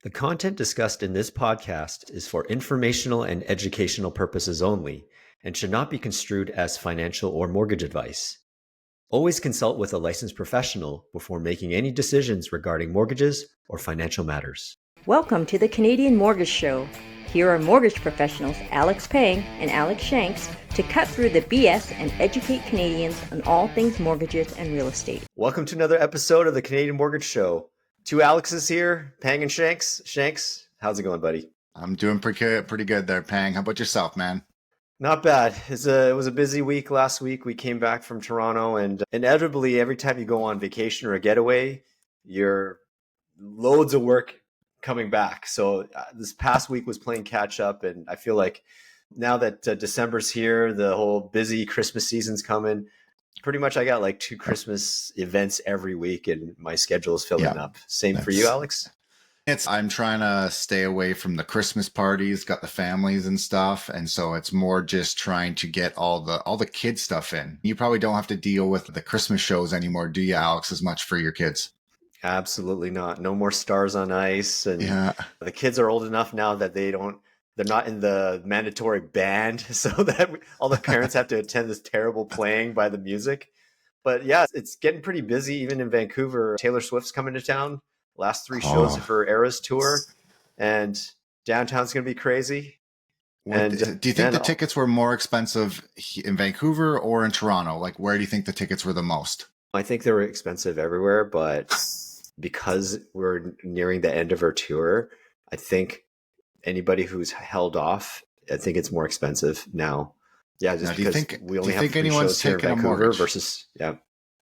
The content discussed in this podcast is for informational and educational purposes only and should not be construed as financial or mortgage advice. Always consult with a licensed professional before making any decisions regarding mortgages or financial matters. Welcome to the Canadian Mortgage Show. Here are mortgage professionals Alex Pang and Alex Shanks to cut through the BS and educate Canadians on all things mortgages and real estate. Welcome to another episode of the Canadian Mortgage Show. Two Alexes here, Pang and Shanks. Shanks, how's it going, buddy? I'm doing pretty good there, Pang. How about yourself, man? Not bad. It was a busy week last week. We came back from Toronto, and inevitably, every time you go on vacation or a getaway, you're loads of work coming back. So this past week was playing catch up, and I feel like now that December's here, the whole busy Christmas season's coming. Pretty much I got like 2 Christmas events every week, and my schedule is filling up. Same for you, Alex? I'm trying to stay away from the Christmas parties, got the families and stuff. And so it's more just trying to get all the kid stuff in. You probably don't have to deal with the Christmas shows anymore, do you, Alex, as much for your kids? Absolutely not. No more Stars on Ice. And the kids are old enough now that they're not in the mandatory band, so that all the parents have to attend this terrible playing by the music. But yeah, it's getting pretty busy even in Vancouver. Taylor Swift's coming to town. Last 3 shows of her Eras tour, and downtown's going to be crazy. Do you think the tickets were more expensive in Vancouver or in Toronto? Like, where do you think the tickets were the most? I think they were expensive everywhere, but because we're nearing the end of her tour, I think anybody who's held off, I think it's more expensive now. Yeah, just because we only have 3 shows here in Vancouver versus, Do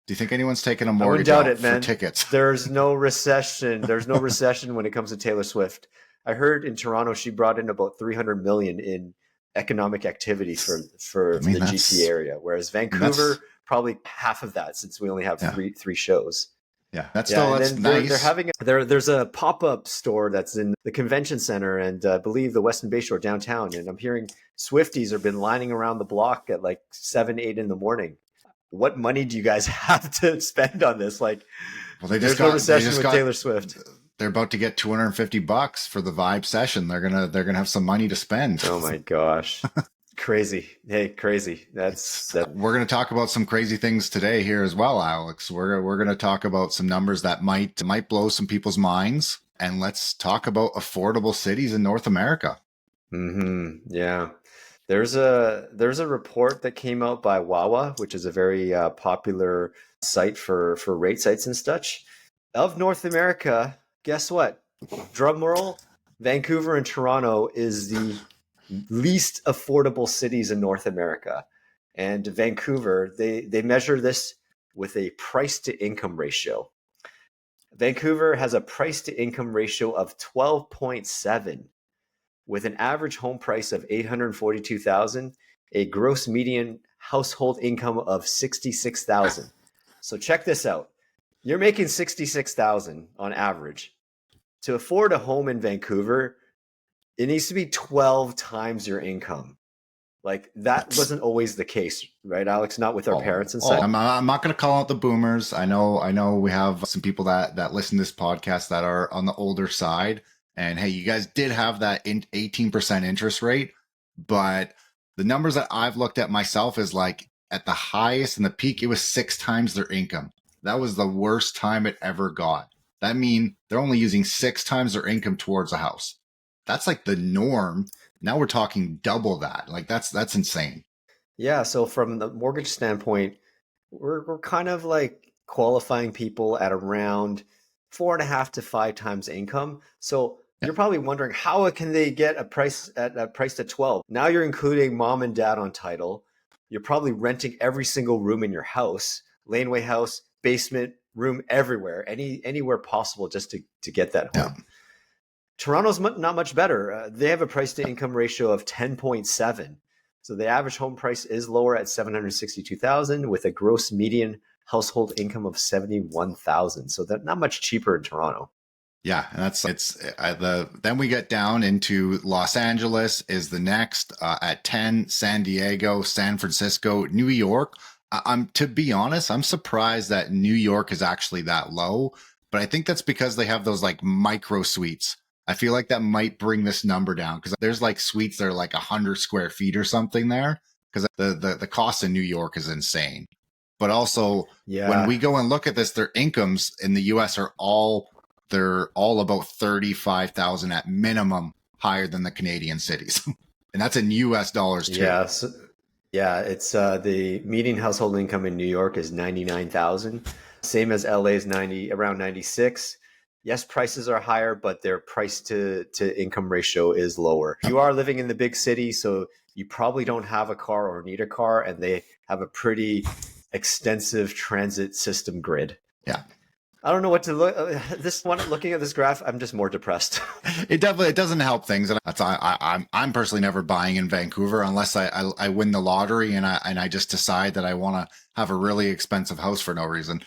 you think anyone's taking a mortgage for tickets? There's no recession. There's no recession when it comes to Taylor Swift. I heard in Toronto she brought in about $300 million in economic activity for the GTA area, whereas Vancouver probably half of that, since we only have three shows. Yeah, that's nice. They're having there's a pop-up store that's in the convention center, and I believe the Weston Bay Shore downtown. And I'm hearing Swifties have been lining around the block at like 7, 8 in the morning. What money do you guys have to spend on this? Like, there's no recession with Taylor Swift. They're about to get $250 for the Vibe session. They're gonna have some money to spend. Oh my gosh, crazy! Hey, crazy. We're gonna talk about some crazy things today here as well, Alex. We're gonna talk about some numbers that might blow some people's minds, and let's talk about affordable cities in North America. Yeah. There's a report that came out by Wawa, which is a very popular site for rate sites and such. Of North America, guess what? Drum roll, Vancouver and Toronto is the least affordable cities in North America. And Vancouver, they measure this with a price to income ratio. Vancouver has a price to income ratio of 12.7. with an average home price of $842,000, a gross median household income of $66,000. So check this out. You're making $66,000 on average. To afford a home in Vancouver, it needs to be 12 times your income. Like, that wasn't always the case, right, Alex? Not with our parents and such. I'm not going to call out the boomers. I know we have some people that listen to this podcast that are on the older side. And hey, you guys did have that 18% interest rate, but the numbers that I've looked at myself is like at the highest and the peak, it was 6 times their income. That was the worst time it ever got. That means they're only using 6 times their income towards a house. That's like the norm. Now we're talking double that. Like that's insane. Yeah. So from the mortgage standpoint, we're kind of like qualifying people at around 4.5 to 5 times income. So you're probably wondering, how can they get a price at 12? Now you're including mom and dad on title. You're probably renting every single room in your house, laneway house, basement, room, everywhere, anywhere possible just to get that home. Yeah. Toronto's not much better. They have a price to income ratio of 10.7. So the average home price is lower at $762,000 with a gross median household income of $71,000. So they're not much cheaper in Toronto. Yeah, and then we get down into Los Angeles is the next at 10, San Diego, San Francisco, New York. To be honest, I'm surprised that New York is actually that low, but I think that's because they have those like micro suites I feel like that might bring this number down because there's like suites that are like 100 square feet or something there because the cost in New York is insane. But also when Yeah. we go and look at this, their incomes in the US are they're all about 35,000 at minimum higher than the Canadian cities. And that's in US dollars too. Yeah. So, yeah. It's the median household income in New York is 99,000, same as LA's 90, around 96. Yes, prices are higher, but their price to income ratio is lower. You are living in the big city, so you probably don't have a car or need a car, and they have a pretty extensive transit system grid. Yeah. I don't know what to look. This one, looking at this graph, I'm just more depressed. It doesn't help things, and I'm personally never buying in Vancouver unless I win the lottery and I just decide that I want to have a really expensive house for no reason.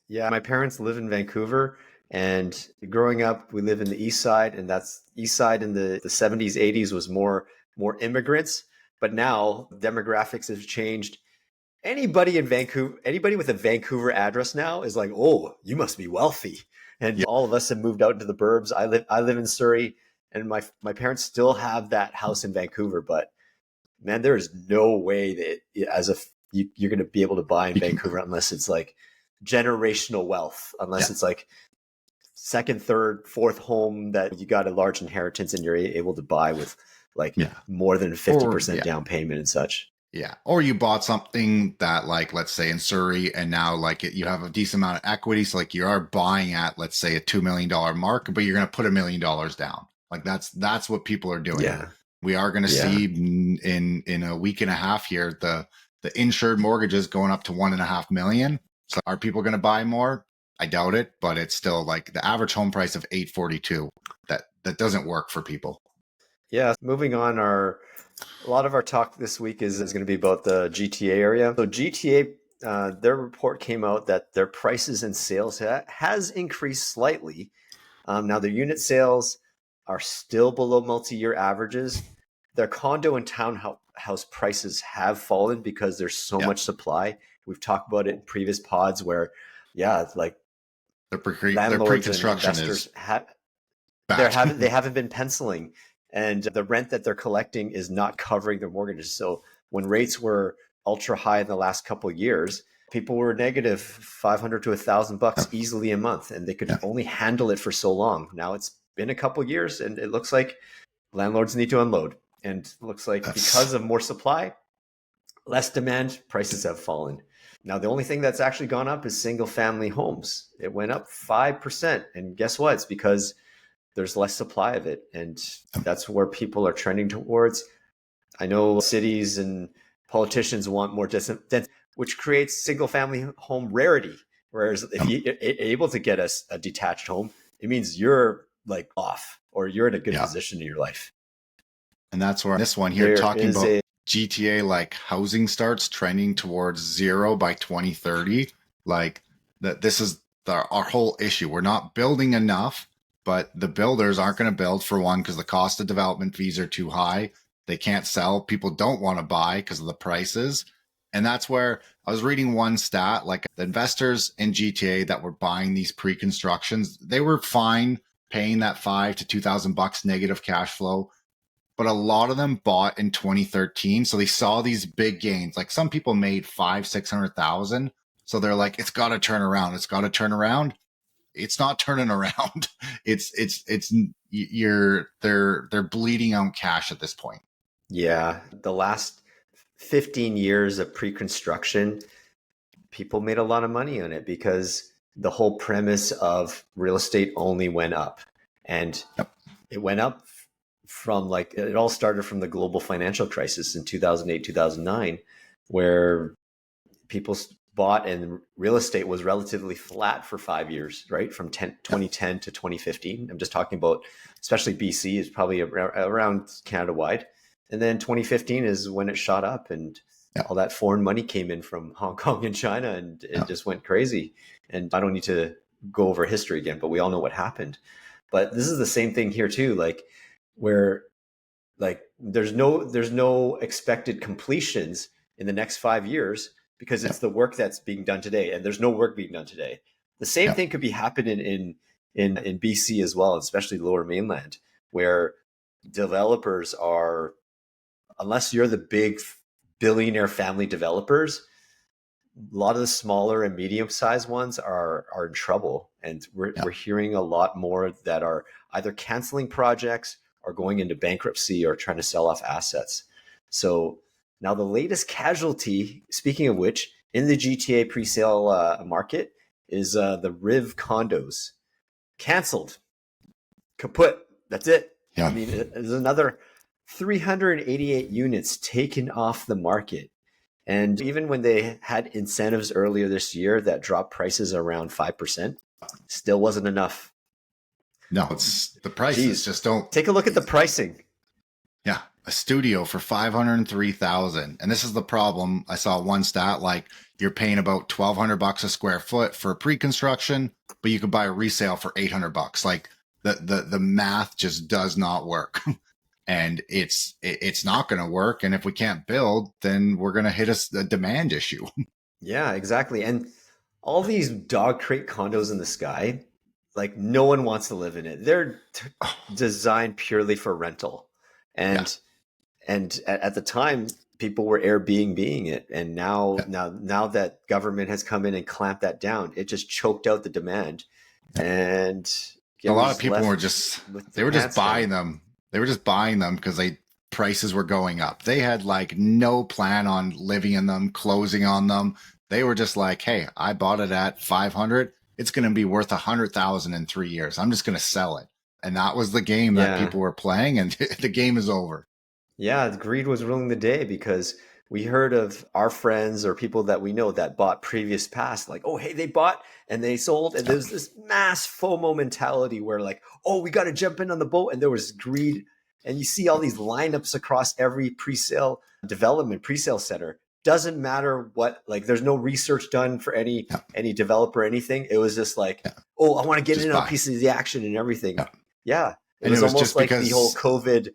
Yeah, my parents live in Vancouver, and growing up, we live in the East Side, and that's East Side in the 70s, 80s was more immigrants, but now demographics have changed. Anybody in Vancouver, anybody with a Vancouver address now is like, oh, you must be wealthy. And Yeah. all of us have moved out into the burbs. I live in Surrey, and my parents still have that house in Vancouver. But man, there is no way that you're going to be able to buy in Vancouver unless it's like generational wealth, unless Yeah. it's like second, third, fourth home that you got a large inheritance and you're able to buy with like Yeah. more than 50% yeah. down payment and such. Yeah. Or you bought something that, like, let's say in Surrey, and now like you have a decent amount of equity. So like you are buying at, let's say, a $2 million mark, but you're going to put $1 million down. Like that's what people are doing. Yeah. We are going to see in a week and a half here, the insured mortgages going up to 1.5 million. So are people going to buy more? I doubt it, but it's still like the average home price of 842. That doesn't work for people. Yeah. Moving on, a lot of our talk this week is going to be about the GTA area. So GTA, their report came out that their prices and sales has increased slightly. Now their unit sales are still below multi-year averages. Their condo and townhouse prices have fallen because there's so much supply. We've talked about it in previous pods where, like Their landlords pre-construction and investors is bad. they haven't been penciling, and the rent that they're collecting is not covering their mortgages. So when rates were ultra high in the last couple of years, people were negative 500 to $1,000 easily a month, and they could only handle it for so long. Now it's been a couple of years, and it looks like landlords need to unload. And it looks like because of more supply, less demand, prices have fallen. Now, the only thing that's actually gone up is single family homes. It went up 5%. And guess what? It's because there's less supply of it. And that's where people are trending towards. I know cities and politicians want more density, which creates single family home rarity. Whereas if you're able to get a detached home, it means you're like off or you're in a good position in your life. And that's where this one here talking about GTA, like housing starts trending towards 0 by 2030. Like this is our whole issue. We're not building enough, but the builders aren't going to build, for one, because the cost of development fees are too high. They can't sell. People don't want to buy because of the prices. And that's where I was reading one stat, like the investors in GTA that were buying these pre-constructions, they were fine paying that $5,000 to $2,000 negative cash flow. But a lot of them bought in 2013. So they saw these big gains. Like some people made 500,000-600,000. So they're like, it's got to turn around. It's got to turn around. It's not turning around. They're bleeding out cash at this point. Yeah. The last 15 years of pre-construction, people made a lot of money on it because the whole premise of real estate only went up. And it went up from it all started from the global financial crisis in 2008, 2009, where people bought and real estate was relatively flat for 5 years, right? From 2010 to 2015. I'm just talking about, especially BC is probably around Canada wide. And then 2015 is when it shot up and all that foreign money came in from Hong Kong and China, and it just went crazy. And I don't need to go over history again, but we all know what happened. But this is the same thing here too, where there's no expected completions in the next 5 years because it's the work that's being done today, and there's no work being done today. The same thing could be happening in BC as well, especially the Lower Mainland. where developers are, unless you're the big billionaire family developers, a lot of the smaller and medium-sized ones are in trouble, and we're hearing a lot more that are either canceling projects or going into bankruptcy or trying to sell off assets. So now the latest casualty, speaking of which, in the GTA pre-sale market is the Riv condos. Canceled, kaput. That's it. Yeah. I mean, there's another 388 units taken off the market. And even when they had incentives earlier this year that dropped prices around 5%, still wasn't enough. No, it's the prices just don't. Take a look at the pricing. Yeah, a studio for $503,000, and this is the problem. I saw one stat like you're paying about $1,200 a square foot for pre-construction, but you could buy a resale for $800. Like the math just does not work. And it's not going to work. And if we can't build, then we're going to hit a demand issue. Yeah, exactly. And all these dog crate condos in the sky, like no one wants to live in it. They're designed purely for rental. And at the time, people were Airbnb-ing it. And now that government has come in and clamped that down, it just choked out the demand. And a lot of people were just buying them. They were just buying them because prices were going up. They had like no plan on living in them, closing on them. They were just like, hey, I bought it at 500. It's going to be worth 100,000 in 3 years. I'm just going to sell it. And that was the game that people were playing, and the game is over. Yeah, greed was ruling the day, because we heard of our friends or people that we know that bought previous past, like, oh, hey, they bought and they sold. And there's this mass FOMO mentality where like, oh, we got to jump in on the boat. And there was greed. And you see all these lineups across every pre-sale development, pre-sale center. Doesn't matter what, like, there's no research done for any developer, anything. It was just like, oh, I want to get in on a piece of the action and everything. Yeah. It was almost just like the whole COVID.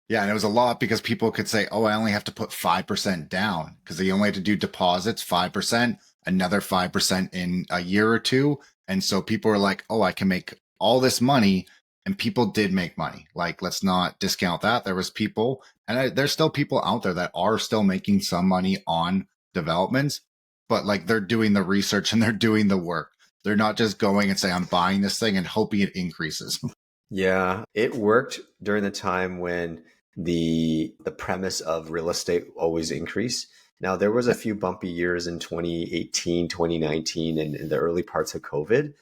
Yeah, and it was a lot because people could say, oh, I only have to put 5% down, because they only had to do deposits, 5%, another 5% in a year or two. And so people were like, oh, I can make all this money. And people did make money. Like, let's not discount that. There was people, and there's still people out there that are still making some money on developments, but like they're doing the research and they're doing the work. They're not just going and say, I'm buying this thing and hoping it increases. Yeah, it worked during the time when the premise of real estate always increased. Now, there was a few bumpy years in 2018, 2019, and in the early parts of COVID.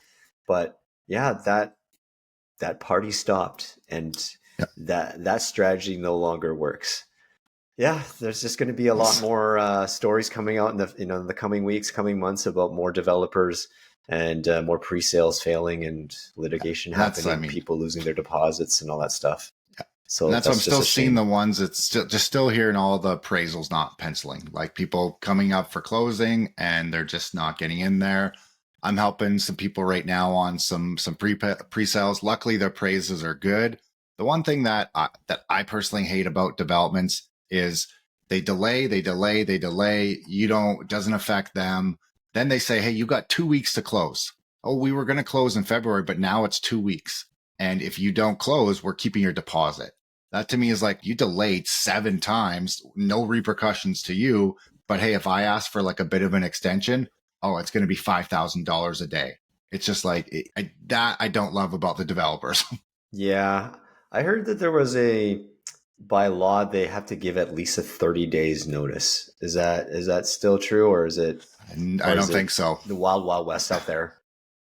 But yeah, that party stopped, and that strategy no longer works. Yeah, there's just going to be a lot more stories coming out in the coming weeks, coming months about more developers and more pre-sales failing and litigation happening, people losing their deposits and all that stuff. So and that's why I'm still seeing the ones that's still hearing all the appraisals not penciling, like people coming up for closing and they're just not getting in there. I'm helping some people right now on some pre-sales. Luckily, their appraisals are good. The one thing that I personally hate about developments is they delay. It doesn't affect them. Then they say, hey, you got 2 weeks to close. Oh, we were going to close in February, but now it's 2 weeks. And if you don't close, we're keeping your deposit. That to me is like, you delayed 7 times, no repercussions to you. But hey, if I ask for like a bit of an extension, oh, it's going to be $5,000 a day. It's just like that I don't love about the developers. Yeah. I heard that there was by law, they have to give at least a 30 days notice. Is that still true, or is it? I don't think so. The wild, wild west out there.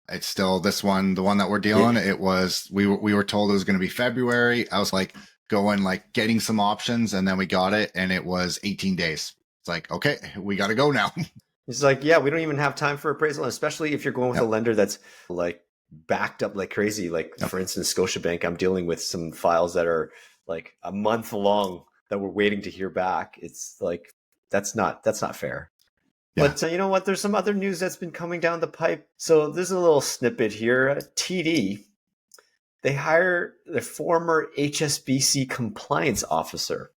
It's still this one, the one that we're dealing. It was, we were told it was going to be February. I was like getting some options, and then we got it, and it was 18 days. It's like, okay, we got to go now. It's like, yeah, we don't even have time for appraisal, especially if you're going with a lender that's like backed up like crazy. Like for instance, Scotiabank, I'm dealing with some files that are like a month long that we're waiting to hear back. It's like, that's not fair. Yeah. But you know what? There's some other news that's been coming down the pipe. So there's a little snippet here. TD, they hire the former HSBC compliance officer.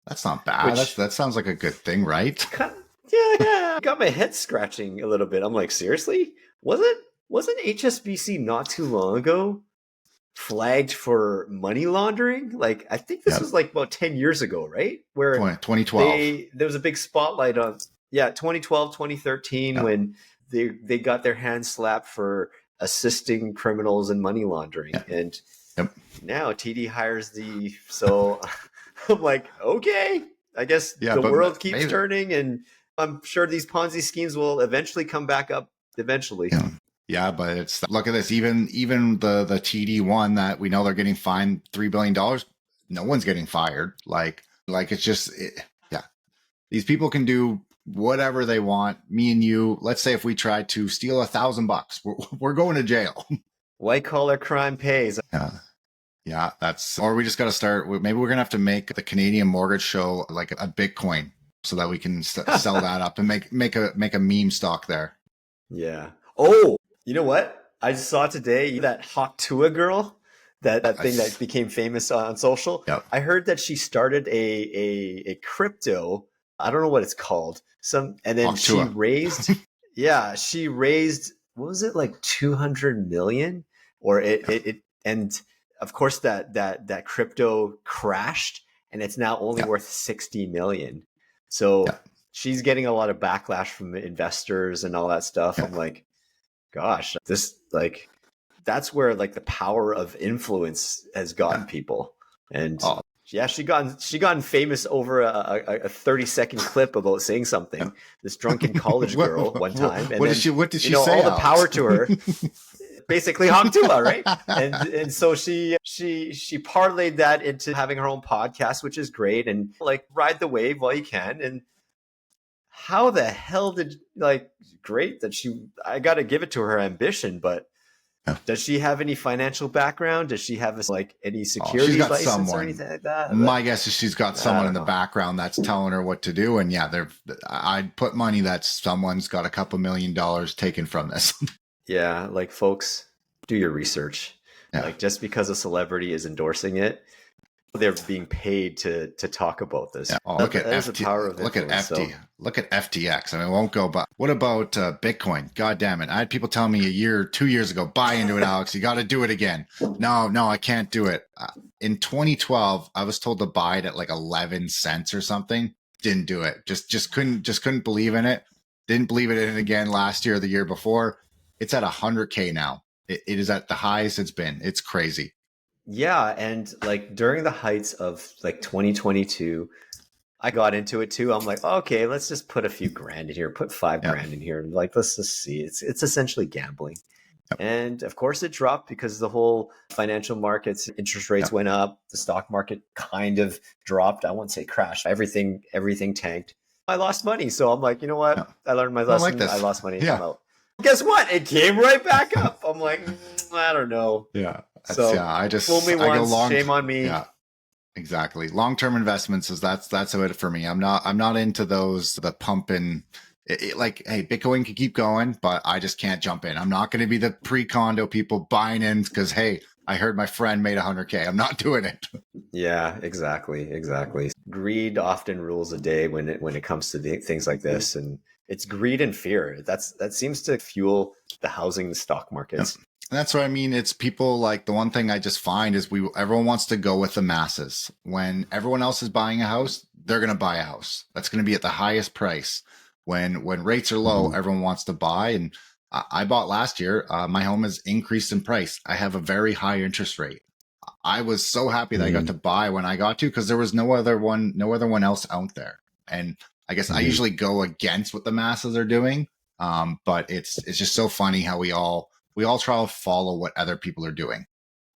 That's not bad. That sounds like a good thing, right? Yeah. Got my head scratching a little bit. I'm like, seriously? Wasn't HSBC not too long ago flagged for money laundering. Like, I think this Yep. was like about 10 years ago, right? Where 2012. there was a big spotlight on, 2012, 2013, Yep. when they got their hands slapped for assisting criminals in money laundering. Yep. And Yep. now TD hires so I'm like, okay, I guess the but world keeps maybe, turning, and I'm sure these Ponzi schemes will eventually come back up eventually. Yeah, but it's, look at this. Even the TD one that we know they're getting fined $3 billion, no one's getting fired. Like it's just, yeah. These people can do whatever they want. Me and you, let's say if we tried to steal $1,000, we're going to jail. White collar crime pays. Yeah, or we just got to start. Maybe we're gonna have to make the Canadian Mortgage Show like a Bitcoin, so that we can sell that up and make a meme stock there. Yeah. Oh, you know what? I saw today that Hawk girl, that thing that became famous on social. Yep. I heard that she started a crypto. I don't know what it's called. And then Hawk she raised. She raised. What was it, like 200 million? Or it and of course that crypto crashed, and it's now only worth 60 million. So she's getting a lot of backlash from investors and all that stuff. I'm like, gosh, that's where like the power of influence has gotten people. And she gotten famous over a 30-second clip about saying something. This drunken college girl one time. And what did she say? All the power to her. Basically Hogtua, right? And so she parlayed that into having her own podcast, which is great, and like ride the wave while you can. And how the hell great that I got to give it to her ambition, but does she have any financial background? Does she have any security license or anything like that? My guess is she's got someone in the background that's telling her what to do. And I'd put money that someone's got a couple $1 million taken from this. Yeah, like, folks, do your research. Yeah. Like, just because a celebrity is endorsing it, they're being paid to talk about this. Yeah. Look at FTX. I mean, it won't go. But what about Bitcoin? God damn it! I had people tell me 2 years ago, buy into it, Alex. You got to do it again. No, I can't do it. In 2012, I was told to buy it at like 11 cents or something. Didn't do it. Just couldn't believe in it. Didn't believe it in it again last year or the year before. It's at 100K now. It is at the highest it's been. It's crazy. Yeah, and like during the heights of like 2022, I got into it too. I'm like, okay, let's just put a few grand in here, put $5,000 in here. Like, let's just see. It's essentially gambling. Yep. And of course it dropped because the whole financial markets, interest rates went up. The stock market kind of dropped. I won't say crashed. Everything tanked. I lost money. So I'm like, you know what? I learned my lesson. I lost money. I'm out. Guess what? It came right back up. I'm like, I don't know. Yeah. So I just fool me once, shame on me. Yeah, exactly. Long-term investments that's it for me. I'm not into the pumping. Like, hey, Bitcoin can keep going, but I just can't jump in. I'm not going to be the pre-condo people buying in because, hey, I heard my friend made 100K. I'm not doing it. Yeah, exactly. Greed often rules the day when it comes to things like this, and it's greed and fear. That seems to fuel the housing, the stock markets. Yep. That's what I mean. It's people, like, the one thing I just find is everyone wants to go with the masses. When everyone else is buying a house, they're going to buy a house. That's going to be at the highest price. When rates are low, everyone wants to buy. And I bought last year. My home has increased in price. I have a very high interest rate. I was so happy that I got to buy when I got to, because there was no other one else out there. And I guess I usually go against what the masses are doing. But it's just so funny how we all try to follow what other people are doing.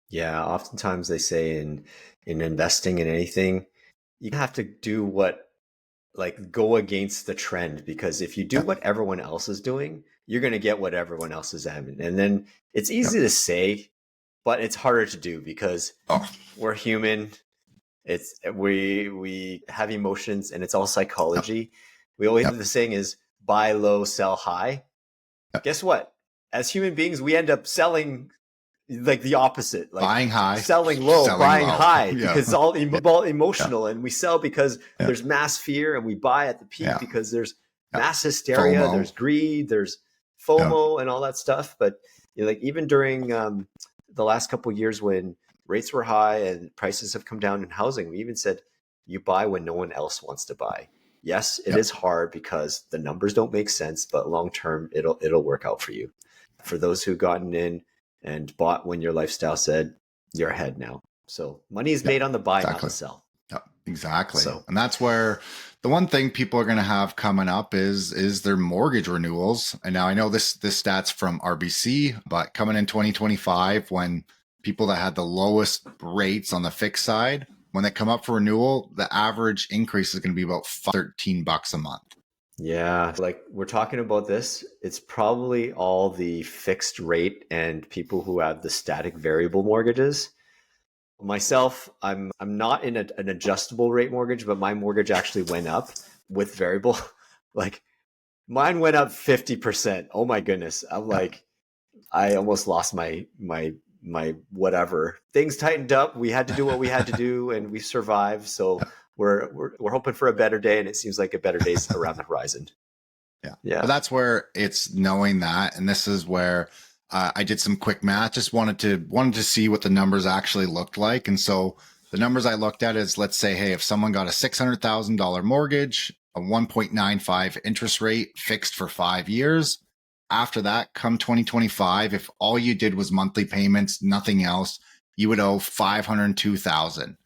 Yeah, oftentimes they say in investing in anything, you have to do go against the trend, because if you do what everyone else is doing, you're going to get what everyone else is having. And then it's easy to say, but it's harder to do because we're human. We have emotions, and it's all psychology. We always the saying is buy low, sell high. Guess what? As human beings, we end up selling like the opposite, like buying high, selling low, buying low. high, because it's all emotional. And we sell because there's mass fear, and we buy at the peak because there's mass hysteria, FOMO. There's greed, there's FOMO and all that stuff. But like even during the last couple of years when rates were high and prices have come down in housing, we even said you buy when no one else wants to buy. Yes, it is hard because the numbers don't make sense, but long term it'll work out for you. For those who've gotten in and bought when your lifestyle said you're ahead now. So money is made on the buy, not the sell. Yep, exactly. So, and that's where the one thing people are going to have coming up is their mortgage renewals. And now I know this stats from RBC, but coming in 2025, when people that had the lowest rates on the fixed side, when they come up for renewal, the average increase is going to be about $13 a month. Yeah, like we're talking about this, it's probably all the fixed rate and people who have the static variable mortgages. Myself, I'm not in an adjustable rate mortgage, but my mortgage actually went up with variable. Like mine went up 50%. Oh my goodness. I'm like, I almost lost my whatever. Things tightened up. We had to do what we had to do and we survived. So we're hoping for a better day, and it seems like a better day's around the horizon. Yeah. But that's where it's knowing that, and this is where I did some quick math. Just wanted to see what the numbers actually looked like, and so the numbers I looked at is, let's say, hey, if someone got a $600,000 mortgage, a 1.95 interest rate, fixed for 5 years. After that, come 2025, if all you did was monthly payments, nothing else, you would owe $502,000.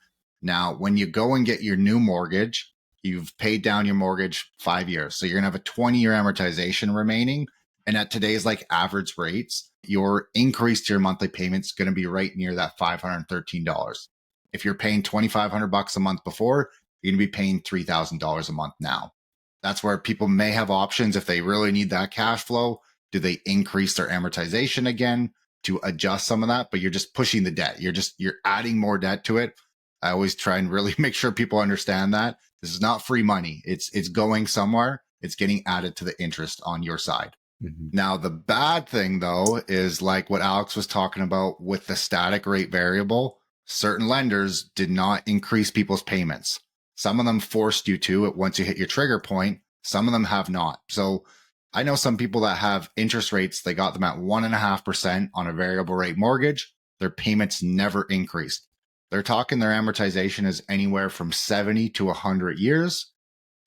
Now, when you go and get your new mortgage, you've paid down your mortgage 5 years. So you're going to have a 20-year amortization remaining. And at today's like average rates, your increase to your monthly payment is going to be right near that $513. If you're paying $2,500 a month before, you're going to be paying $3,000 a month now. That's where people may have options if they really need that cash flow. Do they increase their amortization again to adjust some of that? But you're just pushing the debt. You're adding more debt to it. I always try and really make sure people understand that this is not free money. It's going somewhere. It's getting added to the interest on your side. Mm-hmm. Now, the bad thing though, is like what Alex was talking about with the static rate variable, certain lenders did not increase people's payments. Some of them forced you to it once you hit your trigger point. Some of them have not. So I know some people that have interest rates, they got them at 1.5% on a variable rate mortgage. Their payments never increased. They're talking their amortization is anywhere from 70 to 100 years.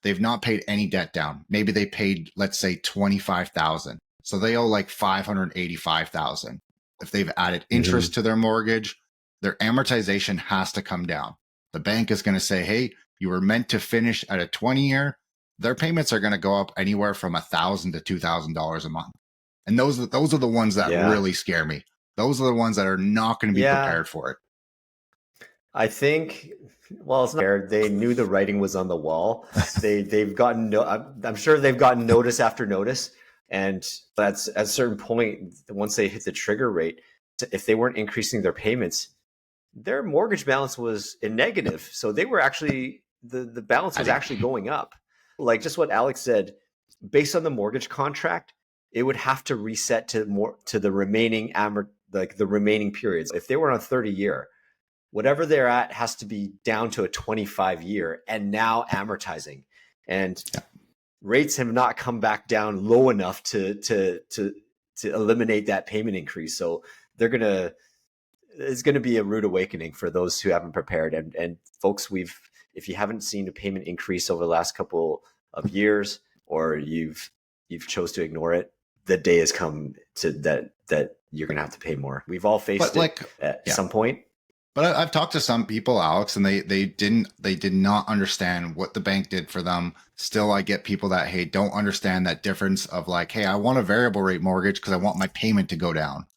They've not paid any debt down. Maybe they paid, let's say, $25,000. So they owe like $585,000. If they've added interest to their mortgage, their amortization has to come down. The bank is going to say, hey, you were meant to finish at a 20-year. Their payments are going to go up anywhere from $1,000 to $2,000 a month. And those are the ones that really scare me. Those are the ones that are not going to be prepared for it. I think, well, it's not fair. They knew the writing was on the wall. They've gotten, I'm sure they've gotten notice after notice. And that's at a certain point, once they hit the trigger rate, if they weren't increasing their payments, their mortgage balance was in negative. So they were actually, the balance was actually going up. Like just what Alex said, based on the mortgage contract, it would have to reset to the remaining the remaining periods. If they were on a 30-year, whatever they're at has to be down to a 25-year and now amortizing. And rates have not come back down low enough to eliminate that payment increase. So it's going to be a rude awakening for those who haven't prepared. And folks, if you haven't seen a payment increase over the last couple of years, or you've chose to ignore it, the day has come to that you're going to have to pay more. We've all faced it at some point. But I've talked to some people, Alex, and they did not understand what the bank did for them. Still, I get people that, hey, don't understand that difference of like, hey, I want a variable rate mortgage because I want my payment to go down.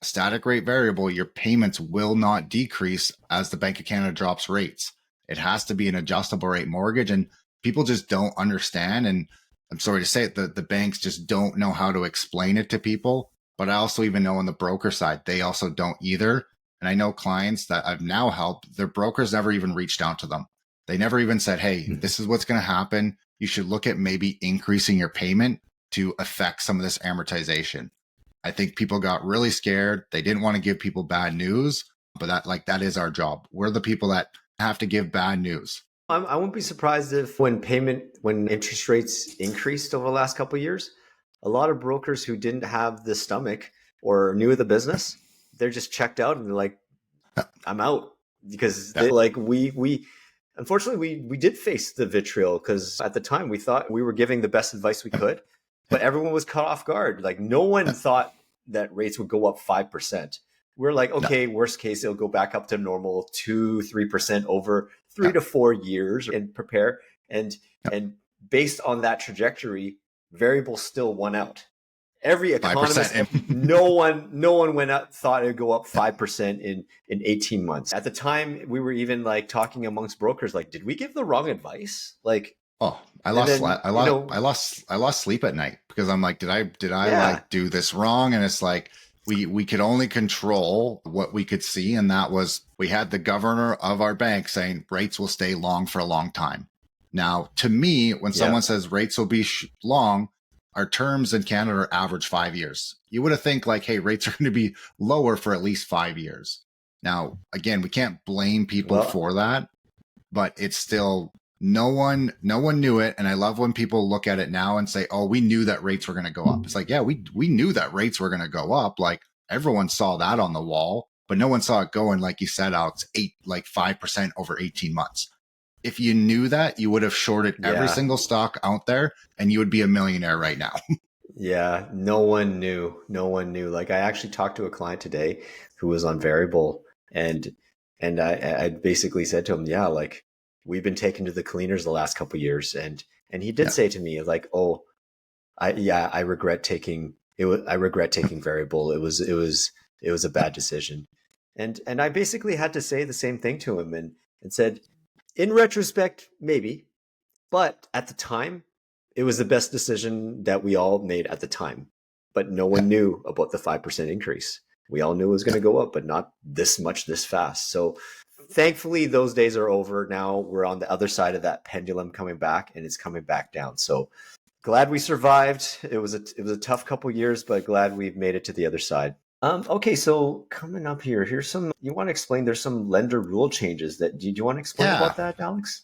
Static rate variable, your payments will not decrease as the Bank of Canada drops rates. It has to be an adjustable rate mortgage, and people just don't understand. And I'm sorry to say it, the banks just don't know how to explain it to people. But I also even know on the broker side, they also don't either. And I know clients that I've now helped, their brokers never even reached out to them. They never even said, hey, this is what's going to happen. You should look at maybe increasing your payment to affect some of this amortization. I think people got really scared. They didn't want to give people bad news, but that is our job. We're the people that have to give bad news. I wouldn't be surprised if when interest rates increased over the last couple of years, a lot of brokers who didn't have the stomach or knew the business they're just checked out and they're like, I'm out, because Yeah. like we unfortunately we did face the vitriol, because at the time we thought we were giving the best advice we could, but everyone was caught off guard. Like no one thought that rates would go up 5%. We're like, No. okay, worst case, it'll go back up to normal 2-3% over 3 Yeah. to 4 years and prepare. And Yeah. and based on that trajectory, variables still won out. Every economist, 5%. no one went up, thought it would go up 5% in 18 months. At the time, we were even like talking amongst brokers, like, did we give the wrong advice? Like, Oh, I and lost, then, I you lost, know, I lost sleep at night because I'm like, did I yeah, like do this wrong? And it's like, we could only control what we could see. And that was, we had the governor of our bank saying rates will stay long for a long time. Now, to me, when yeah, someone says rates will be long, our terms in Canada are average 5 years. You would have think like, hey, rates are going to be lower for at least 5 years. Now, again, we can't blame people well, for that, but it's still, no one knew it. And I love when people look at it now and say, oh, we knew that rates were going to go up. It's like, yeah, we knew that rates were going to go up. Like everyone saw that on the wall, but no one saw it going, like you said, Alex, 5% over 18 months. If you knew that, you would have shorted every yeah, single stock out there and you would be a millionaire right now. yeah. No one knew. No one knew. Like, I actually talked to a client today who was on variable, and I basically said to him, yeah, like we've been taken to the cleaners the last couple of years, and he did Yeah. say to me like, oh, I regret taking it. I regret taking variable. It was a bad decision, and I basically had to say the same thing to him, and said, in retrospect, maybe, but at the time, it was the best decision that we all made at the time. But no Yeah. one knew about the 5% increase. We all knew it was going to go up, but not this much this fast. So thankfully, those days are over. Now we're on the other side of that pendulum coming back, and it's coming back down. So glad we survived. It was a tough couple years, but glad we've made it to the other side. Okay, so coming up here, here's some. You want to explain? There's some lender rule changes that. Do you want to explain Yeah. about that, Alex?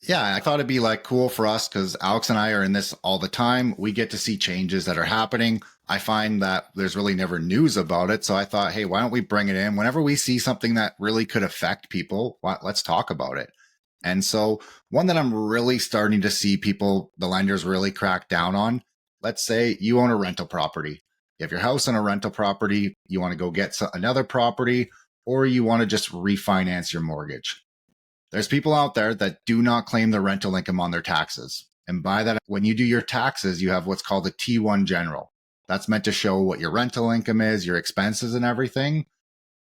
Yeah, I thought it'd be like cool for us because Alex and I are in this all the time. We get to see changes that are happening. I find that there's really never news about it. So I thought, hey, why don't we bring it in? Whenever we see something that really could affect people, let's talk about it. And so one that I'm really starting to see people, the lenders really crack down on, let's say you own a rental property. You have your house on a rental property, you want to go get another property, or you want to just refinance your mortgage. There's people out there that do not claim the rental income on their taxes. And by that, when you do your taxes, you have what's called a T1 general. That's meant to show what your rental income is, your expenses and everything.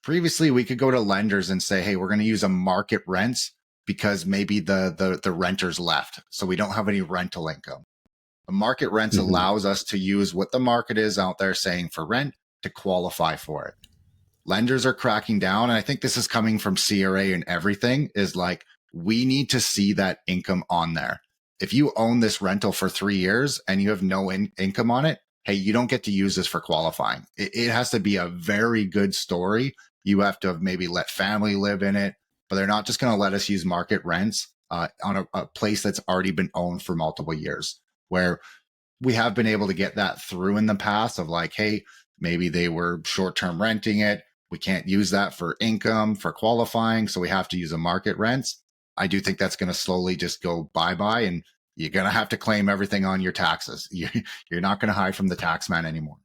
Previously, we could go to lenders and say, hey, we're going to use a market rents because maybe the renters left. So we don't have any rental income. A market rents allows us to use what the market is out there saying for rent to qualify for it. Lenders are cracking down. And I think this is coming from CRA and everything is like, we need to see that income on there. If you own this rental for 3 years and you have no income on it, hey, you don't get to use this for qualifying. It has to be a very good story. You have to have maybe let family live in it, but they're not just going to let us use market rents on a place that's already been owned for multiple years, where we have been able to get that through in the past of like, hey, maybe they were short-term renting it. We can't use that for income, for qualifying. So we have to use a market rents. I do think that's going to slowly just go bye-bye. And you're going to have to claim everything on your taxes. You're not going to hide from the tax man anymore.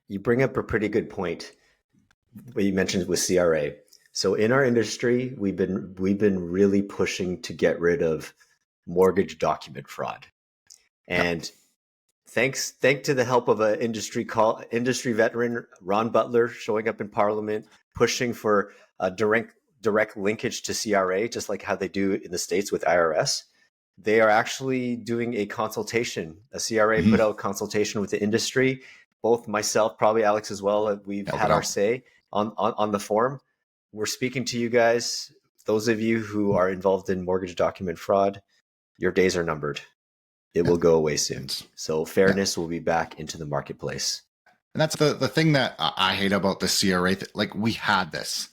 You bring up a pretty good point. What you mentioned with CRA. So in our industry, we've been really pushing to get rid of mortgage document fraud. And thanks to the help of an industry veteran, Ron Butler, showing up in Parliament, pushing for a direct linkage to CRA, just like how they do in the States with IRS. They are actually doing a consultation. A CRA put out consultation with the industry. Both myself, probably Alex as well, we've had our say on the forum. We're speaking to you guys. Those of you who are involved in mortgage document fraud, your days are numbered. It will go away soon. So fairness will be back into the marketplace. And that's the thing that I hate about the CRA. Like we had this.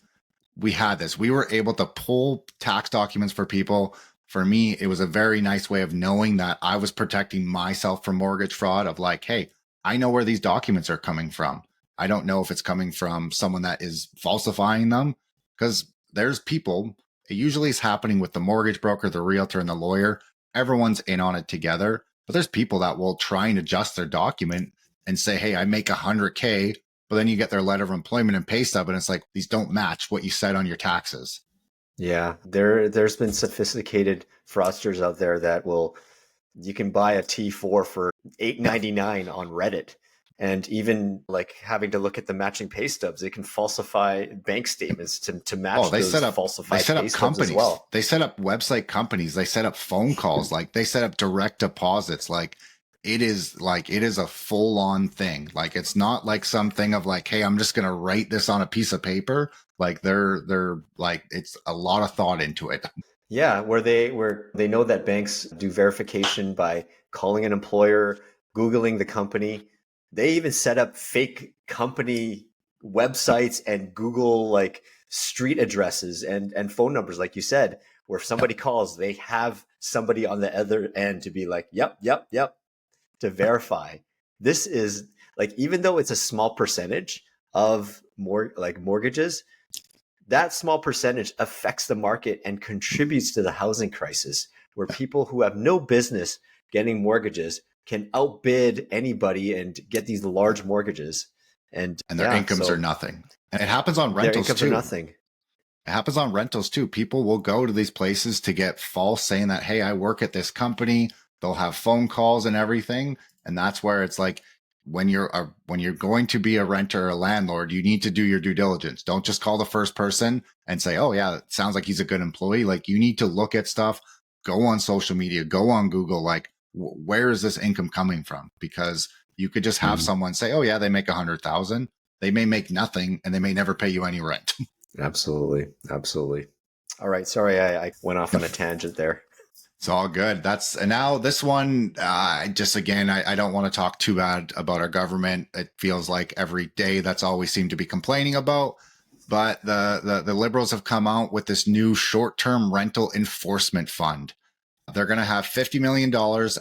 We were able to pull tax documents for people. For me, it was a very nice way of knowing that I was protecting myself from mortgage fraud of like, hey, I know where these documents are coming from. I don't know if it's coming from someone that is falsifying them, because there's people, it usually is happening with the mortgage broker, the realtor, and the lawyer. Everyone's in on it together. But there's people that will try and adjust their document and say, hey, I make 100K, but then you get their letter of employment and pay stub, and it's like, these don't match what you said on your taxes. Yeah, there's been sophisticated fraudsters out there that will, you can buy a T4 for $8.99 on Reddit. And even like having to look at the matching pay stubs, they can falsify bank statements to match those falsified pay stubs companies as well. They set up website companies. They set up phone calls. Like they set up direct deposits. Like it is a full on thing. Like it's not like something of like, hey, I'm just gonna write this on a piece of paper. Like they're like, it's a lot of thought into it. Yeah, where they know that banks do verification by calling an employer, Googling the company. They even set up fake company websites and Google like street addresses and phone numbers, like you said, where if somebody calls, they have somebody on the other end to be like, yep, to verify. This is like, even though it's a small percentage of mortgages, that small percentage affects the market and contributes to the housing crisis, where people who have no business getting mortgages can outbid anybody and get these large mortgages, and their incomes are nothing. And it happens on rentals too. Are nothing. It happens on rentals too. People will go to these places to get false saying that, hey, I work at this company. They'll have phone calls and everything. And that's where it's like, when you're going to be a renter or a landlord, you need to do your due diligence. Don't just call the first person and say, oh yeah, it sounds like he's a good employee. Like you need to look at stuff, go on social media, go on Google, like where is this income coming from? Because you could just have someone say, oh yeah, they make 100,000. They may make nothing and they may never pay you any rent. Absolutely. All right. Sorry, I went off on a tangent there. It's all good. And now this one, I don't want to talk too bad about our government. It feels like every day that's all we seem to be complaining about. But the Liberals have come out with this new short-term rental enforcement fund. They're going to have $50 million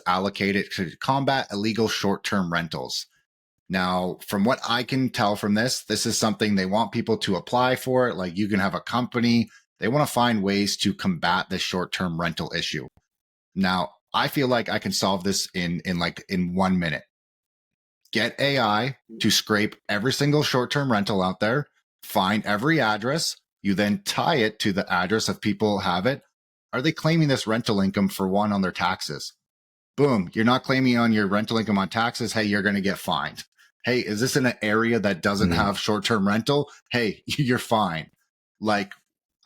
allocated to combat illegal short-term rentals. Now, from what I can tell from this is something they want people to apply for it. Like you can have a company. They want to find ways to combat this short-term rental issue. Now, I feel like I can solve this in 1 minute. Get AI to scrape every single short-term rental out there, find every address. You then tie it to the address of people who have it. Are they claiming this rental income for one on their taxes? Boom. You're not claiming on your rental income on taxes. Hey, you're going to get fined. Hey, is this in an area that doesn't have short-term rental? Hey, you're fine. Like,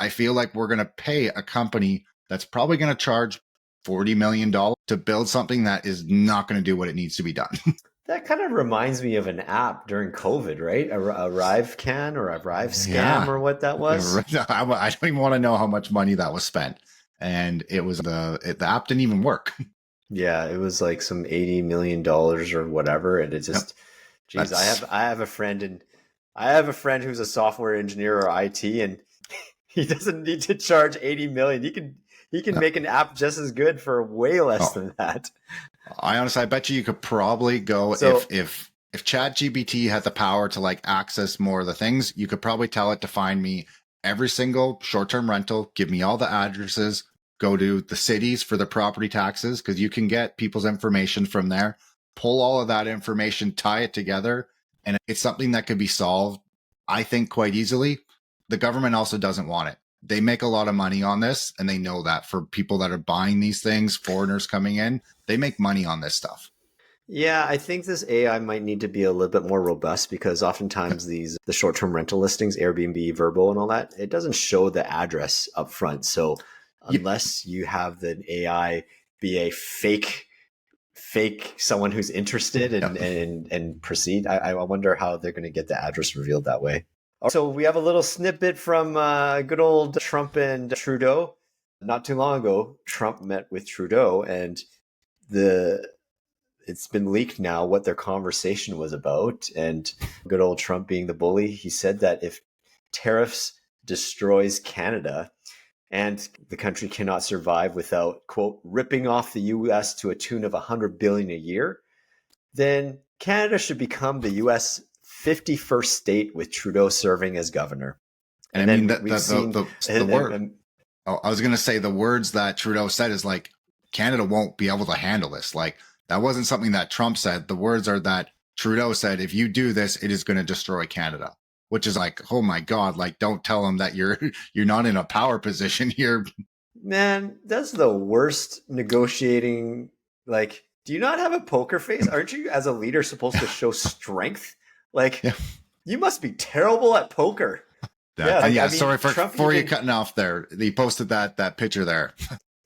I feel like we're going to pay a company that's probably going to charge $40 million to build something that is not going to do what it needs to be done. That kind of reminds me of an app during COVID, right? Arrive Can or Arrive Scam or what that was. I don't even want to know how much money that was spent. And it was the app didn't even work. Yeah, it was like some $80 million or whatever. And it just, geez, I have a friend who's a software engineer or IT, and he doesn't need to charge 80 million. He can make an app just as good for way less than that. I bet you could probably go, if ChatGPT had the power to like access more of the things, you could probably tell it to find me every single short-term rental, give me all the addresses, go to the cities for the property taxes, because you can get people's information from there, pull all of that information, tie it together, and it's something that could be solved, I think, quite easily. The government also doesn't want it. They make a lot of money on this, and they know that for people that are buying these things, foreigners coming in, they make money on this stuff. Yeah, I think this AI might need to be a little bit more robust, because oftentimes the short-term rental listings, Airbnb, Vrbo, and all that, it doesn't show the address up front. So unless you have the AI be a fake someone who's interested and proceed, I wonder how they're going to get the address revealed that way. So we have a little snippet from good old Trump and Trudeau. Not too long ago, Trump met with Trudeau, and it's been leaked now what their conversation was about. And good old Trump, being the bully, he said that if tariffs destroys Canada and the country cannot survive without, quote, ripping off the U.S. to a tune of $100 billion a year, then Canada should become the U.S. 51st state with Trudeau serving as governor. And I mean, the word. Oh, I was going to say the words that Trudeau said is like, Canada won't be able to handle this. Like, that wasn't something that Trump said. The words are that Trudeau said, if you do this, it is going to destroy Canada, which is like, oh my God, like, don't tell him that you're not in a power position here. Man, that's the worst negotiating. Like, do you not have a poker face? Aren't you, as a leader, supposed to show strength? Like, you must be terrible at poker. Sorry for you cutting off there. He posted that picture there.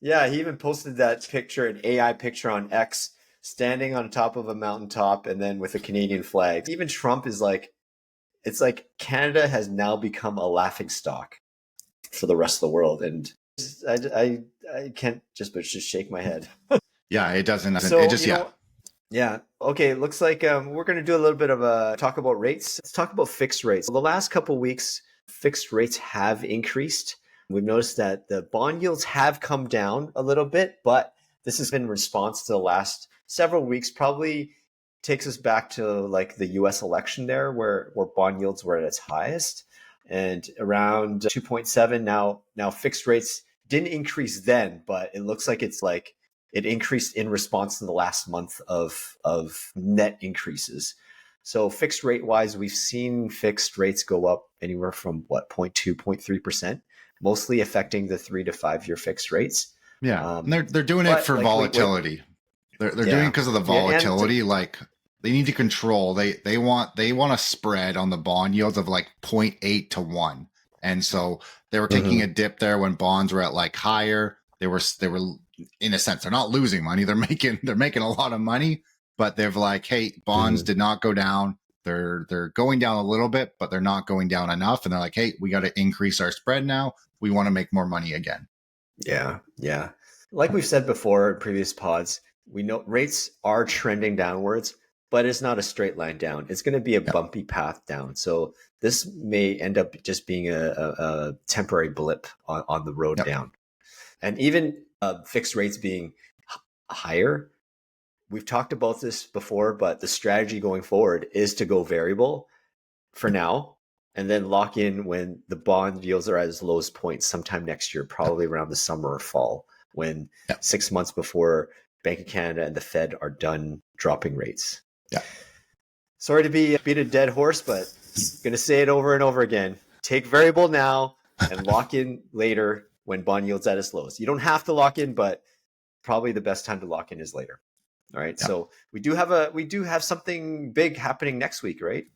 Yeah, he even posted that picture, an AI picture on X, standing on top of a mountaintop and then with a Canadian flag. Even Trump is like, it's like Canada has now become a laughingstock for the rest of the world. And I can't but just shake my head. Yeah, it doesn't. So, it just, Yeah. Okay. Looks like we're going to do a little bit of a talk about rates. Let's talk about fixed rates. The last couple of weeks, fixed rates have increased. We've noticed that the bond yields have come down a little bit, but this has been in response to the last several weeks. Probably takes us back to like the US election there, where bond yields were at its highest and around 2.7. Now fixed rates didn't increase then, but it looks like it increased in response to the last month of net increases. So fixed rate wise, we've seen fixed rates go up anywhere from 0.2, 0.3%, mostly affecting the 3 to 5 year fixed rates. Yeah. And they're doing it for volatility. They're doing it because of the volatility. Like, they need to control. They want a spread on the bond yields of like 0.8 to 1. And so they were taking a dip there when bonds were at like higher. They were in a sense, they're not losing money. They're making a lot of money, but they're like, hey, bonds did not go down. They're going down a little bit, but they're not going down enough. And they're like, hey, we got to increase our spread now. We want to make more money again. Yeah. Like we've said before in previous pods, we know rates are trending downwards, but it's not a straight line down. It's going to be a bumpy path down. So this may end up just being a temporary blip on the road down. And even fixed rates being higher, we've talked about this before, but the strategy going forward is to go variable for now and then lock in when the bond yields are at its lowest point sometime next year, probably around the summer or fall, when 6 months before Bank of Canada and the Fed are done dropping rates. Yeah. Sorry to beat a dead horse, but I'm going to say it over and over again. Take variable now and lock in later when bond yields at its lowest. You don't have to lock in, but probably the best time to lock in is later. All right. Yeah. So we do have something big happening next week, right?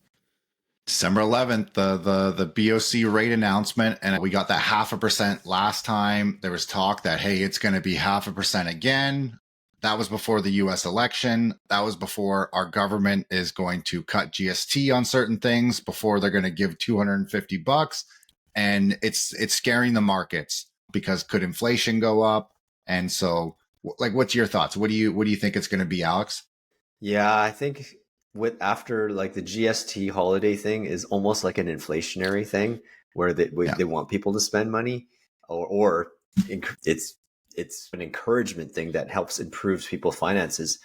December 11th, the BOC rate announcement, and we got that 0.5% last time. There was talk that, hey, it's going to be 0.5% again. That was before the US election. That was before our government is going to cut GST on certain things, before they're going to give $250. And it's scaring the markets because could inflation go up? And so, like, what's your thoughts? What do you think it's going to be, Alex? Yeah, I think after like the GST holiday thing is almost like an inflationary thing where they want people to spend money, or it's an encouragement thing that helps improves people's finances.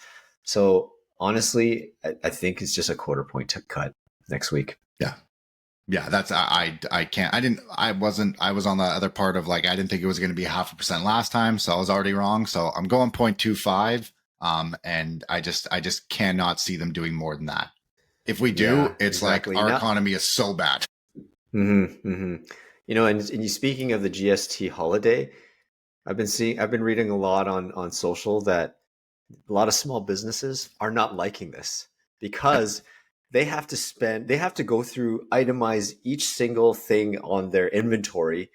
So honestly, I think it's just a 0.25 point cut next week. Yeah, that's I was on the other part of like, I didn't think it was going to be 0.5% last time, so I was already wrong. So I'm going 0.25. And I just cannot see them doing more than that. If we do, it's exactly. Like our economy is so bad. Mm-hmm, mm-hmm. You know, and speaking of the GST holiday, I've been reading a lot on social that a lot of small businesses are not liking this because they have to go through, itemize each single thing on their inventory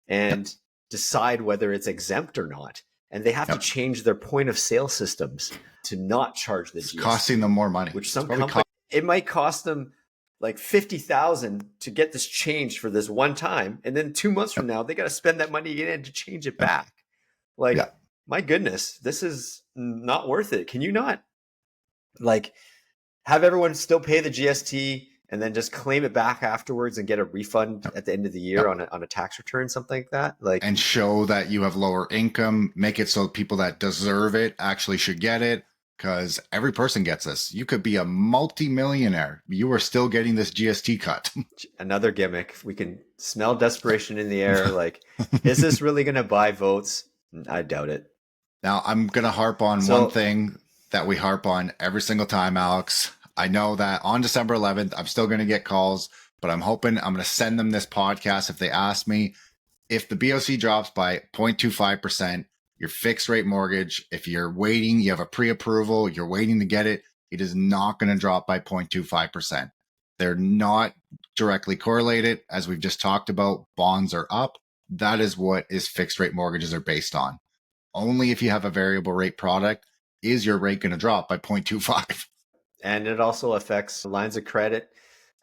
and decide whether it's exempt or not. And they have to change their point of sale systems to not charge the GST. It's costing them more money. Which some company, it might cost them like $50,000 to get this changed for this one time. And then 2 months from now, they got to spend that money again to change it back. Like, my goodness, this is not worth it. Can you not like have everyone still pay the GST and then just claim it back afterwards and get a refund at the end of the year on a tax return, something like that? Like, and show that you have lower income, make it so people that deserve it actually should get it. because every person gets this. You could be a multi-millionaire. You are still getting this GST cut. Another gimmick. We can smell desperation in the air. Like, is this really going to buy votes? I doubt it. Now, I'm going to harp on one thing that we harp on every single time, Alex. I know that on December 11th, I'm still going to get calls, but I'm hoping I'm going to send them this podcast if they ask me if the BOC drops by 0.25%, your fixed rate mortgage, if you're waiting, you have a pre-approval, you're waiting to get it, it is not going to drop by 0.25%. They're not directly correlated. As we've just talked about, bonds are up. That is what is fixed rate mortgages are based on. Only if you have a variable rate product is your rate going to drop by 0.25. And it also affects lines of credit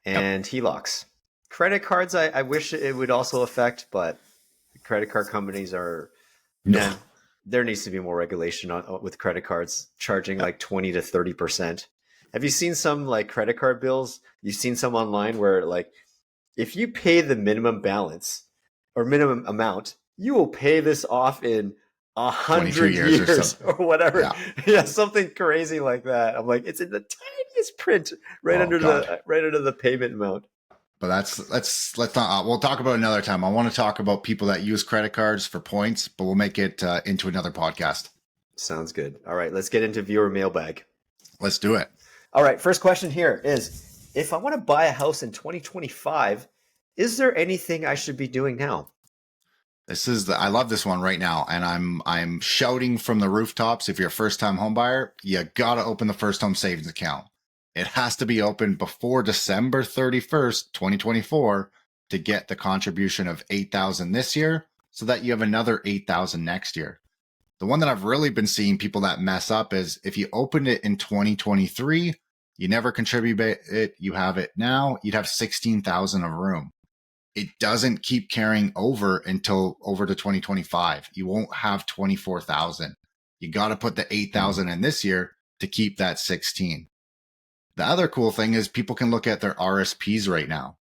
and HELOCs. Credit cards, I wish it would also affect, but credit card companies are, man, there needs to be more regulation with credit cards charging like 20 to 30%. Have you seen some like credit card bills? You've seen some online where like if you pay the minimum balance or minimum amount, you will pay this off in 100 years or whatever. Yeah, something crazy like that. I'm like, it's in the tiniest print right under the payment amount. But let's not. We'll talk about it another time. I want to talk about people that use credit cards for points, but we'll make it into another podcast. Sounds good. All right, let's get into viewer mailbag. Let's do it. All right, first question here is: if I want to buy a house in 2025, is there anything I should be doing now? I love this one right now, and I'm shouting from the rooftops. If you're a first-time home buyer, you gotta open the first home savings account. It has to be open before December 31st, 2024 to get the contribution of $8,000 this year so that you have another $8,000 next year. The one that I've really been seeing people that mess up is if you opened it in 2023, you never contribute it, you have it now, you'd have $16,000 of room. It doesn't keep carrying over until over to 2025. You won't have 24,000. You got to put the 8,000 in this year to keep that 16. The other cool thing is people can look at their RSPs right now.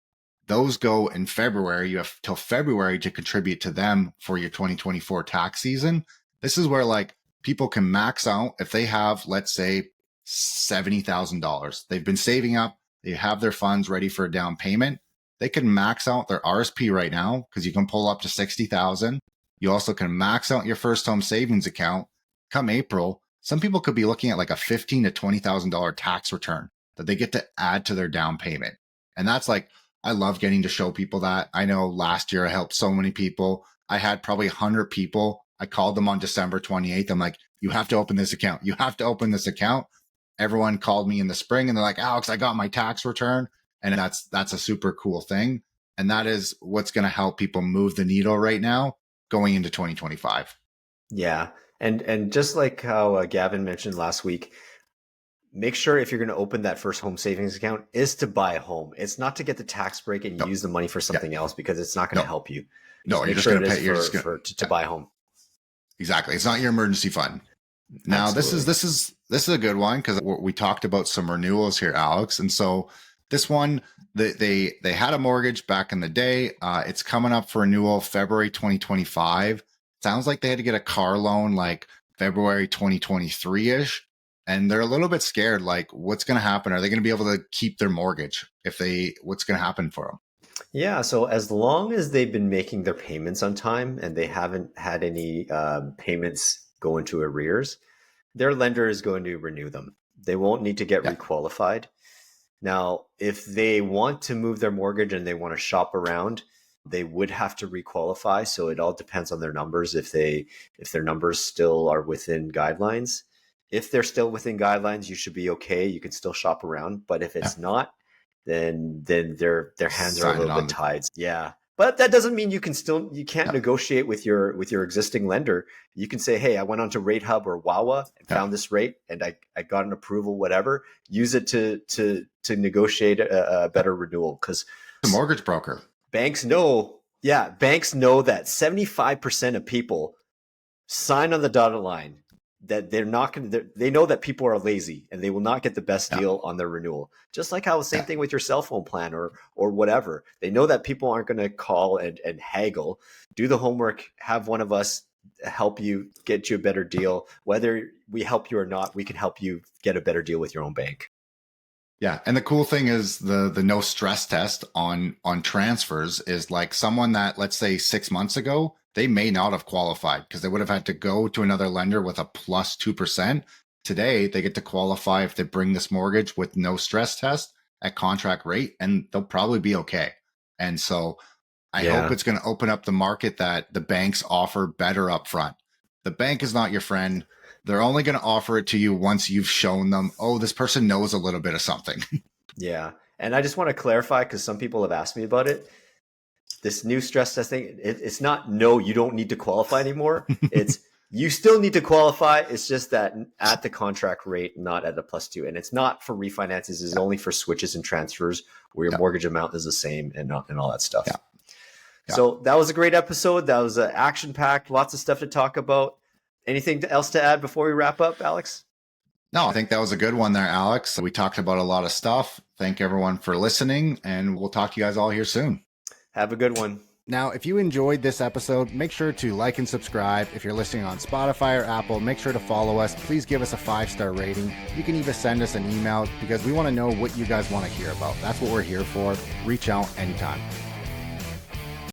Those go in February. You have till February to contribute to them for your 2024 tax season. This is where like people can max out if they have, let's say, $70,000. They've been saving up. They have their funds ready for a down payment. They can max out their RSP right now because you can pull up to 60,000. You also can max out your first home savings account. Come April, some people could be looking at like a $15,000 to $20,000 tax return that they get to add to their down payment. And that's like, I love getting to show people that. I know last year I helped so many people. I had probably 100 people. I called them on December 28th. I'm like, you have to open this account. You have to open this account. Everyone called me in the spring and they're like, Alex, I got my tax return. And that's a super cool thing. And that is what's going to help people move the needle right now going into 2025. Yeah. And just like how Gavin mentioned last week, make sure if you're going to open that first home savings account is to buy a home. It's not to get the tax break and use the money for something else because it's not going to help you. You're just going to pay to buy a home. Exactly. It's not your emergency fund. Now, Absolutely. this is a good one because we talked about some renewals here, Alex. And so this one, they had a mortgage back in the day. It's coming up for renewal February 2025. Sounds like they had to get a car loan like February 2023-ish. And they're a little bit scared, like what's going to happen? Are they going to be able to keep their mortgage? What's going to happen for them? Yeah. So as long as they've been making their payments on time and they haven't had any payments go into arrears, their lender is going to renew them. They won't need to get requalified. Now, if they want to move their mortgage and they want to shop around, they would have to requalify. So it all depends on their numbers. If their numbers still are within guidelines, if they're still within guidelines, you should be okay. You can still shop around. But if it's not, then their hands are a little bit tied. Yeah. But that doesn't mean you can't negotiate with your existing lender. You can say, hey, I went onto Rate Hub or Wawa and found this rate and I got an approval, whatever. Use it to negotiate a better renewal. Because the mortgage broker. Banks know that 75% of people sign on the dotted line that they're not going to, they know that people are lazy and they will not get the best deal on their renewal. Just like how the same thing with your cell phone plan or whatever. They know that people aren't going to call and haggle, do the homework, have one of us help you get you a better deal. Whether we help you or not, we can help you get a better deal with your own bank. Yeah, and the cool thing is the no stress test on transfers is like someone that, let's say 6 months ago, they may not have qualified because they would have had to go to another lender with a plus 2%. Today, they get to qualify if they bring this mortgage with no stress test at contract rate, and they'll probably be okay. And so I hope it's going to open up the market that the banks offer better upfront. The bank is not your friend. They're only going to offer it to you once you've shown them, oh, this person knows a little bit of something. Yeah. And I just want to clarify, because some people have asked me about it. This new stress testing, it's not, no, you don't need to qualify anymore. It's, you still need to qualify. It's just that at the contract rate, not at the +2. And it's not for refinances. It's only for switches and transfers where your mortgage amount is the same and all that stuff. Yeah. Yeah. So that was a great episode. That was action-packed. Lots of stuff to talk about. Anything else to add before we wrap up, Alex? No, I think that was a good one there, Alex. We talked about a lot of stuff. Thank everyone for listening, and we'll talk to you guys all here soon. Have a good one. Now, if you enjoyed this episode, make sure to like and subscribe. If you're listening on Spotify or Apple, make sure to follow us. Please give us a 5-star rating. You can even send us an email because we want to know what you guys want to hear about. That's what we're here for. Reach out anytime.